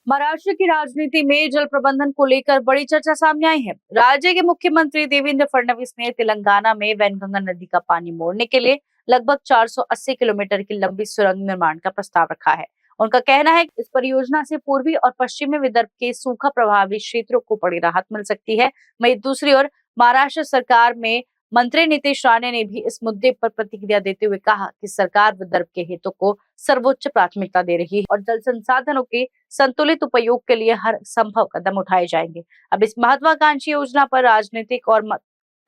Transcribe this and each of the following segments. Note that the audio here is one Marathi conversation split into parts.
महाराष्ट्र की राजनीति में जल प्रबंधन को लेकर बड़ी चर्चा सामने आई है। राज्य के मुख्यमंत्री देवेंद्र फडणवीस ने तेलंगाना में वैनगंगा नदी का पानी मोड़ने के लिए लगभग 480 किलोमीटर की लंबी सुरंग निर्माण का प्रस्ताव रखा है। उनका कहना है कि इस परियोजना से पूर्वी और पश्चिमी विदर्भ के सूखा प्रभावित क्षेत्रों को बड़ी राहत मिल सकती है। वहीं दूसरी ओर महाराष्ट्र सरकार में मंत्री नीतीश राणे ने भी इस मुद्दे पर प्रतिक्रिया देते हुए कहा कि सरकार विदर्भ के हितों को सर्वोच्च प्राथमिकता दे रही है और जल संसाधनों के संतुलित उपयोग के लिए हर संभव कदम उठाए जाएंगे। अब इस महत्वाकांक्षी योजना पर राजनीतिक और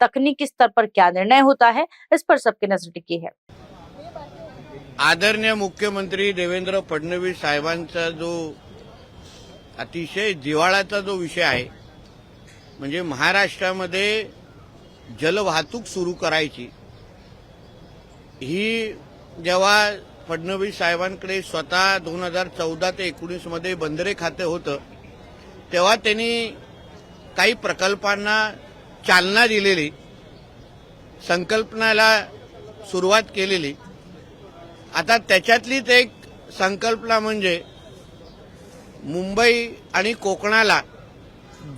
तकनीकी स्तर पर क्या निर्णय होता है, इस पर सबकी नजर टिकी है। आदरणीय मुख्यमंत्री देवेंद्र फडणवीस साहेबांचा जो अतिशय जिव्हाळ्याचा जो विषय आहे, म्हणजे महाराष्ट्रामध्ये जलवाहतूक सुरू करायची, ही जेव्हा फडणवीस साहेबांकडे स्वतः 2014 ते 19 मध्ये बंदरे खाते होतं, तेव्हा त्यांनी काही प्रकल्पांना चालना दिलेली, संकल्पनाला सुरुवात केलेली। आता त्याच्यातलीच एक संकल्पना म्हणजे मुंबई आणि कोकणाला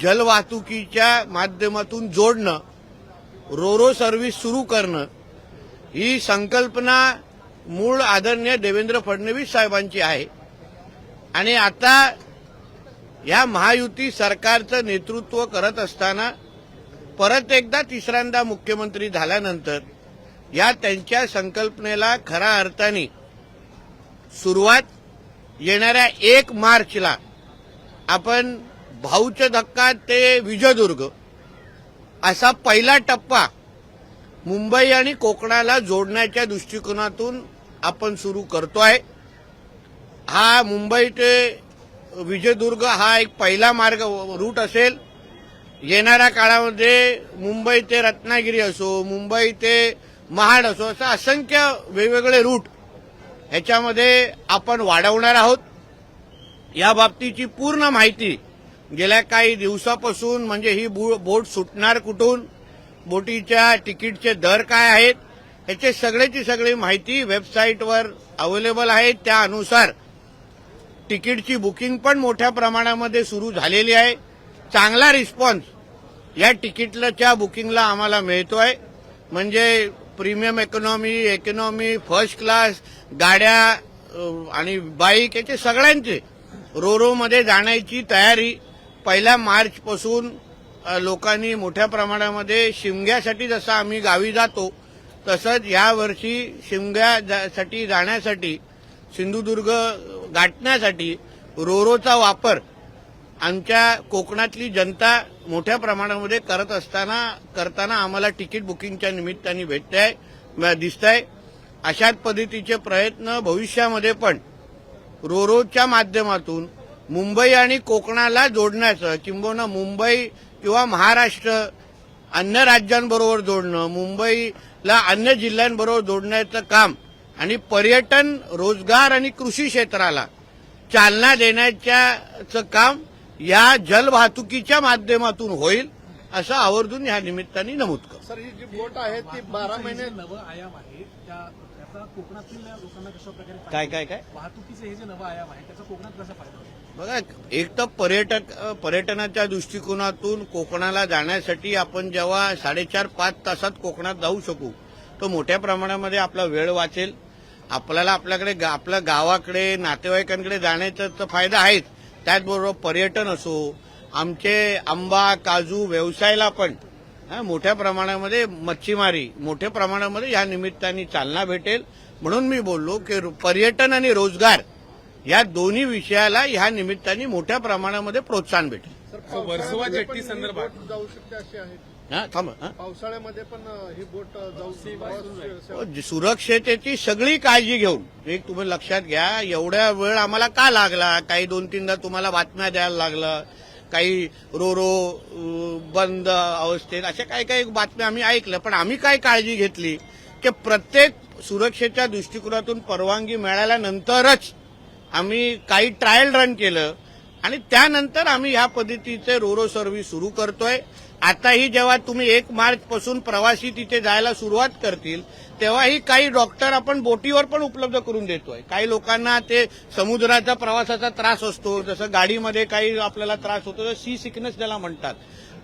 जलवाहतुकीच्या माध्यमातून जोडणं, रोरो सर्व्हिस सुरू करणं, ही संकल्पना मूळ आदरणीय देवेंद्र फडणवीस साहेबांची आहे। आणि आता या महायुती सरकारचं नेतृत्व करत असताना परत एकदा तिसऱ्यांदा मुख्यमंत्री झाल्यानंतर या त्यांच्या संकल्पनेला खऱ्या अर्थाने सुरुवात येणाऱ्या 1 मार्चला आपण भाऊचा धक्का ते विजयदुर्ग असा पहिला टप्पा मुंबई आणि कोकणाला जोडण्याच्या दृष्टिकोनातून आपण सुरू करतोय। हा मुंबई ते विजयदुर्ग हा एक पहिला मार्ग रूट असेल। येणाऱ्या काळामध्ये मुंबई ते रत्नागिरी असो, मुंबई ते महाड असो, असं असंख्य वेगवेगळे रूट ह्याच्यामध्ये आपण वाढवणार आहोत। या बाबतीची पूर्ण माहिती गेल्या काही दिवसापासून, म्हणजे ही बोट सुटणार कुठून, बोटीच्या तिकीटचे दर काय आहेत, याची सगळ्याची सगळी माहिती वेबसाईटवर अवेलेबल आहे। त्यानुसार तिकीटची बुकिंग पण मोठ्या प्रमाणामध्ये सुरू झालेली आहे। चांगला रिस्पॉन्स या तिकीटच्या बुकिंगला आम्हाला मिळतोय। म्हणजे प्रीमियम इकॉनॉमी, फर्स्ट क्लास गाड्या आणि बाईक याचे सगळ्यांचे रोरोमध्ये जाण्याची तयारी 1 मार्च पासून लोकांनी मोठ्या प्रमाणामध्ये शिमग्यासाठी जसं आम्ही गावी जातो तसंच यावर्षी शिमग्यासाठी जाण्यासाठी, सिंधुदुर्ग गाठण्यासाठी रोरोचा वापर आमच्या कोकणातली जनता मोठ्या प्रमाणामध्ये करताना आम्हाला तिकीट बुकिंगच्या निमित्ताने दिसतंय। अशाच पद्धतीचे प्रयत्न भविष्यामध्ये पण रोरोच्या माध्यमातून मुंबई आणि कोकणाला जोडण्याचं, किंबहुना मुंबई किंवा महाराष्ट्र अन्य राज्यांबरोबर जोडणं, मुंबईला अन्य जिल्ह्यांबरोबर जोडण्याचं काम आणि पर्यटन, रोजगार आणि कृषी क्षेत्राला चालना देण्याचं काम या जलवाहतुकीच्या माध्यमातून होईल, असं आवर्जून या निमित्ताने नमूद करतो। सर, ही जी बोट आहे ती 12 महिने नवं आयाम आहे, त्याचा कोकणातील लोकांना कशा प्रकारे काय वाहतुकीचे हे जे नवं आयाम आहे त्याचा कोकणात कसा फायदा होईल? बघा, एक तर पर्यटनाच्या दृष्टिकोनातून कोकणाला जाण्यासाठी आपण जेव्हा 4.5-5 तासात कोकणात जाऊ शकू, तो मोठ्या प्रमाणामध्ये आपला वेळ वाचेल। आपल्याला आपल्या गावाकडे, नातेवाईकांकडे जाण्याचा तर फायदा आहेच, त्याचबरोबर पर्यटन असो, आमचे आंबा, काजू व्यवसायाला पण मोठ्या प्रमाणामध्ये, मच्छीमारी मोठ्या प्रमाणामध्ये या निमित्ताने चालना भेटेल। म्हणून मी बोललो की पर्यटन आणि रोजगार या दोन्ही विषयाला ह्या निमित्ताने मोठ्या प्रमाणामध्ये प्रोत्साहन भेटेल। वर्सोवा जेट्टी संदर्भात जाऊ शकते अशी आहे। पावसाळ्यामध्ये पण ही बोट जाऊ, सुरक्षेची सगळी काळजी घेऊन, एक तुम्ही लक्षात घ्या, एवढ्या वेळ आम्हाला का लागला, काही 2-3दा तुम्हाला बातम्या द्यायला लागलं, काही रोरो बंद अवस्थेत, अशा काही बातम्या आम्ही ऐकल्या, पण आम्ही काय काळजी घेतली की प्रत्येक सुरक्षेच्या दृष्टिकोनातून परवानगी मिळाल्यानंतरच आम्ही काही ट्रायल रन केलं आणि त्यानंतर आम्ही ह्या पद्धतीचे रोरो सर्व्हिस सुरू करतोय. आताही जेव्हा तुम्ही 1 मार्च पासून प्रवासी तिथे जायला सुरुवात करतील तेव्हाही काही डॉक्टर आपण बोटीवर पण उपलब्ध करून देतोय. काही लोकांना ते समुद्राचा प्रवासाचा त्रास असतो, जसं गाडीमध्ये काही आपल्याला त्रास होतो, सी सिकनेस ज्याला म्हणतात,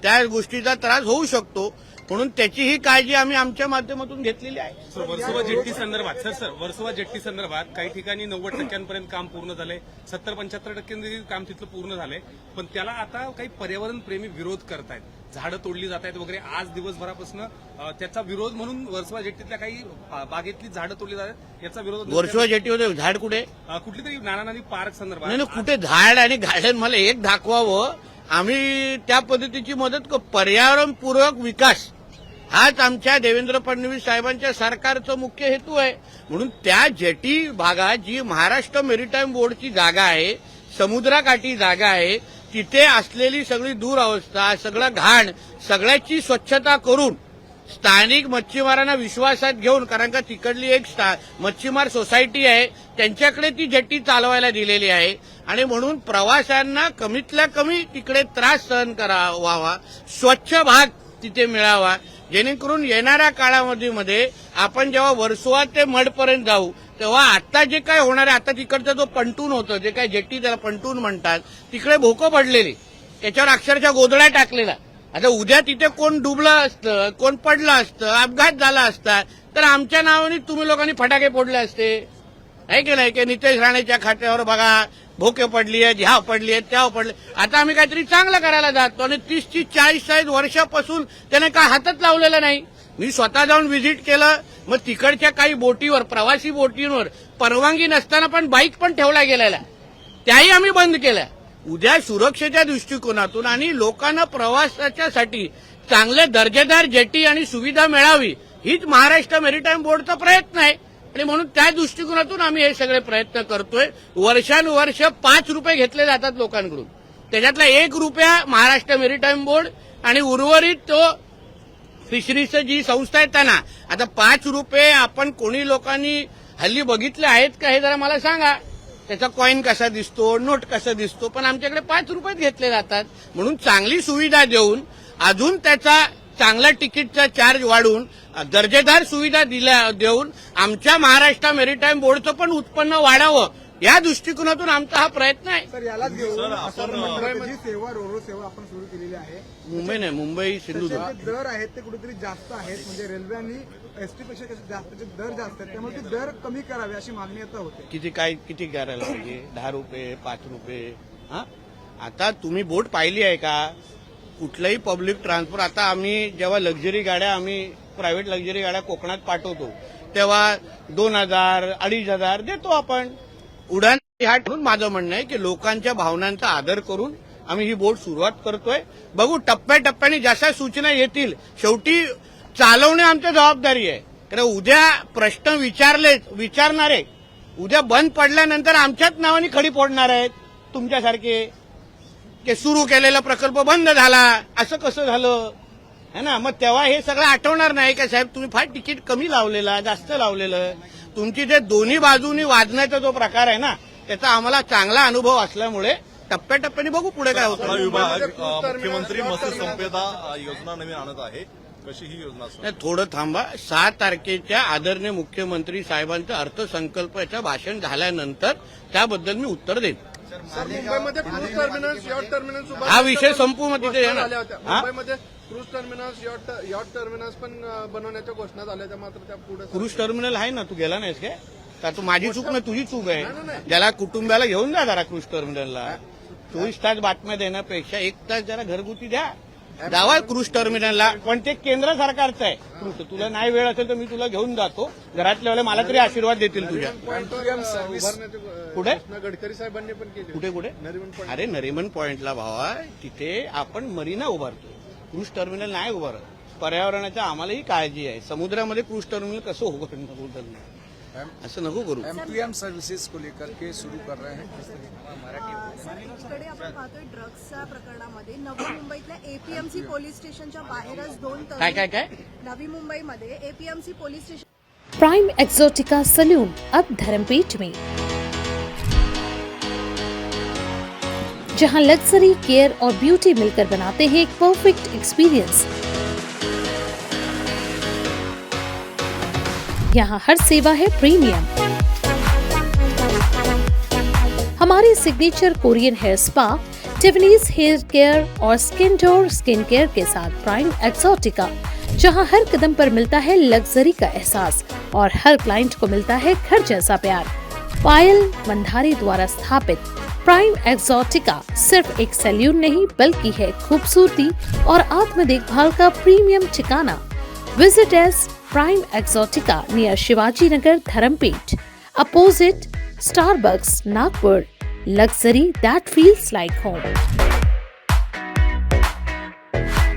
त्या गोष्टीचा त्रास होऊ शकतो. म्हणून त्याचीही काळजी आम्ही आमच्या माध्यमातून घेतलेली आहे. वर्सोवा जेट्टी संदर्भात वर्सोवा जेट्टी संदर्भात काही ठिकाणी 90% काम पूर्ण झालंय, 70-75% काम तिथलं पूर्ण झालंय, पण त्याला आता काही पर्यावरण प्रेमी विरोध करतायत, झाडं तोडली जात आहेत वगैरे. आज दिवसभरापासून त्याचा विरोध म्हणून वर्सोवा जेट्टीतल्या काही बागेतली झाडं तोडली जात आहेत याचा विरोध. वर्सोवा जेटीमध्ये झाड कुठे? कुठली तरी नाना नदी पार्क संदर्भात. नाही, कुठे झाड आणि गार्डन मला एक दाखवावं. आम्ही त्या पद्धतीची मदत पर्यावरणपूरक विकास हाच आमच्या देवेंद्र फडणवीस साहेबांच्या सरकारचा मुख्य हेतू आहे. म्हणून त्या जेटी भागात जी महाराष्ट्र मेरीटाईम बोर्डची जागा आहे, समुद्राकाठी जागा आहे, तिथे असलेली सगळी दुरावस्था, सगळं घाण, सगळ्याची स्वच्छता करून स्थानिक मच्छीमारांना विश्वासात घेऊन, कारण का तिकडली एक मच्छीमार सोसायटी आहे, त्यांच्याकडे ती जेटी चालवायला दिलेली आहे. आणि म्हणून प्रवाशांना कमीतल्या कमी तिकडे त्रास सहन करावा, स्वच्छ भाग तिथे मिळावा, जेणेकरून येणाऱ्या काळामध्ये आपण जेव्हा वर्सोवा ते मडपर्यंत जाऊ तेव्हा आता जे काय होणार आहे, आता तिकडचा जो पंटून होतं, जे काय जेट्टी त्याला पंटून म्हणतात, तिकडे भोकं पडलेली, त्याच्यावर अक्षरशः गोधड्या टाकलेला. आता उद्या तिथे कोण डुबलं असतं, कोण पडलं असतं, अपघात झाला असता तर आमच्या नावाने तुम्ही लोकांनी फटाके फोडले असते, आहे की नाही? की नितेश राणेच्या खात्यावर बघा भोके पडली आहेत, ह्या पडली आहेत, त्या पडले. आता आम्ही काहीतरी चांगलं करायला जातो आणि 30-40 वर्षापासून त्याने काय हातात लावलेलं नाही. मी स्वतः जाऊन व्हिजिट केलं. मग तिकडच्या काही बोटीवर, प्रवासी बोटींवर परवानगी नसताना पण बाईक पण ठेवला गेलेला, त्याही आम्ही बंद केल्या. उद्या सुरक्षेच्या दृष्टिकोनातून आणि लोकांना प्रवासाच्यासाठी चांगले दर्जेदार जेटी आणि सुविधा मिळावी हीच महाराष्ट्र मेरीटाईम बोर्डचा प्रयत्न आहे. आणि म्हणून त्या दृष्टिकोनातून आम्ही हे सगळे प्रयत्न करतोय. वर्षानुवर्ष 5 रुपये घेतले जातात लोकांकडून, त्याच्यातला 1 रुपया महाराष्ट्र मेरीटाईम बोर्ड आणि उर्वरित तो फिशरीचं जी संस्था आहे त्यांना. आता 5 रुपये आपण कोणी लोकांनी हल्ली बघितले आहेत का हे जरा मला सांगा. त्याचा कॉईन कसा दिसतो, नोट कसा दिसतो, पण आमच्याकडे 5 रुपये घेतले जातात. म्हणून चांगली सुविधा देऊन, अजून त्याचा चांगला तिकीटचा चार्ज वाढवून, दर्जेदार सुविधा देऊन आमच्या महाराष्ट्र मेरीटाईम बोर्डचं पण उत्पन्न वाढावं या दृष्टिकोनातून आमचा हा प्रयत्न आहे. सर, याला घेऊन आपण मुंबईमध्ये सेवा, रोरो सेवा आपण सुरू केलेली आहे. मुंबई नाही, मुंबई सिंधुदुर्ग. त्याचे दर आहेत ते कुठेतरी जास्त आहेत, म्हणजे रेल्वे आणि एसटी पेक्षा जास्त दर जास्त आहेत, त्यामुळे ते दर कमी करावे अशी मागणी आता होते. किती करायला पाहिजे? 10 रुपये, 5 रुपये? हा, आता तुम्ही बोट पाहिली आहे का? कुठलंही पब्लिक ट्रान्सपोर्ट, आता आम्ही जेव्हा लक्झरी गाड्या, आम्ही प्रायव्हेट लक्झरी गाड्या कोकणात पाठवतो तेव्हा 2000, 2500 देतो आपण. उडान ह्या ठेवून माझं म्हणणं आहे की लोकांच्या भावनांचा आदर करून आम्ही ही बोट सुरुवात करतोय. बघू टप्प्याटप्प्याने जशा सूचना येतील, शेवटी चालवणे आमची जबाबदारी आहे. कारण उद्या प्रश्न विचारणारे उद्या बंद पडल्यानंतर आमच्याच नावाने खडी फोडणार आहेत तुमच्यासारखे, की सुरू केलेला प्रकल्प बंद झाला, असं कसं झालं है ना. मग तेव्हा हे सगळं आठवणार नाही का साहेब तुम्ही फार तिकीट कमी लावलेला, जास्त लावलेलं. तुमची जे दोन्ही बाजूनी वाजण्याचा जो प्रकार आहे ना, त्याचा आम्हाला चांगला अनुभव असल्यामुळे टप्प्याटप्प्याने बघू पुढे काय होतं. विभाग मुख्यमंत्री मत्स्य संपदा योजना नवीन आणत आहे, कशी ही योजना नाही, थोडं थांबा. 6 तारखेच्या आदरणीय मुख्यमंत्री साहेबांचं अर्थसंकल्पाचं भाषण झाल्यानंतर त्याबद्दल मी उत्तर देईन. मुंबईमध्ये क्रूज टर्मिनल्स, यॉट टर्मिनल्स हा विषय संपू मग तिथे झाल्या होत्या. हा, मुंबईमध्ये क्रूज टर्मिनल्स, यॉट टर्मिनल्स पण बनवण्याच्या घोषणा झाल्या होत्या, मात्र त्या पुढे क्रूज टर्मिनल आहे ना, तू गेला नाहीस काय? का तू माझी चूक नाही, तुझी चूक आहे. ज्याला कुटुंबाला घेऊन जा जरा क्रूज टर्मिनलला. 24 तास बातम्या देण्यापेक्षा 1 तास जरा घरगुती द्या, जावा क्रूज टर्मिनलला. पण ते केंद्र सरकारचं आहे क्रूज. तुला नाही वेळ असेल तर मी तुला घेऊन जातो. घरातल्या मला तरी आशीर्वाद देतील तुझ्या. कुठे? गडकरी साहेबांनी पण केली. कुठे? नरिमन पॉइंट. अरे नरिमन पॉइंटला भावा, तिथे आपण मरीना उभारतो, क्रूज टर्मिनल नाही उभारत. पर्यावरणाची आम्हालाही काळजी आहे. समुद्रामध्ये क्रूज टर्मिनल कसं उभारणार, असं नको करू. M2M सर्व्हिसेस को लेकर के सुरू कर रहे हैं. इकडे आपण पाहतोय ड्रग्सच्या प्रकरणामध्ये नवी मुंबईतल्या एपीएमसी पोलीस स्टेशनच्या बाहेरच 2 काय नवी मुंबईमध्ये APMC police station prime exotica salon अब धर्मपीठ में जहां लग्जरी, केयर और ब्यूटी मिलकर बनाते हैं एक परफेक्ट एक्सपीरियंस। यहाँ हर सेवा है प्रीमियम। हमारे signature Korean hair spa, Tiffany's hair care और स्किन केयर के साथ प्राइम एक्सोटिका, जहां हर कदम पर मिलता है लग्जरी का एहसास और हर क्लाइंट को मिलता है घर जैसा प्यार। पायल मंधारी द्वारा स्थापित प्राइम एक्सोटिका सिर्फ एक सैल्यून नहीं बल्कि है खूबसूरती और आत्म देखभाल का प्रीमियम ठिकाना। Visit S prime exotica near Shivaji Nagar, Dharampeth, opposite Starbucks, Nagpur. Luxury that feels like home.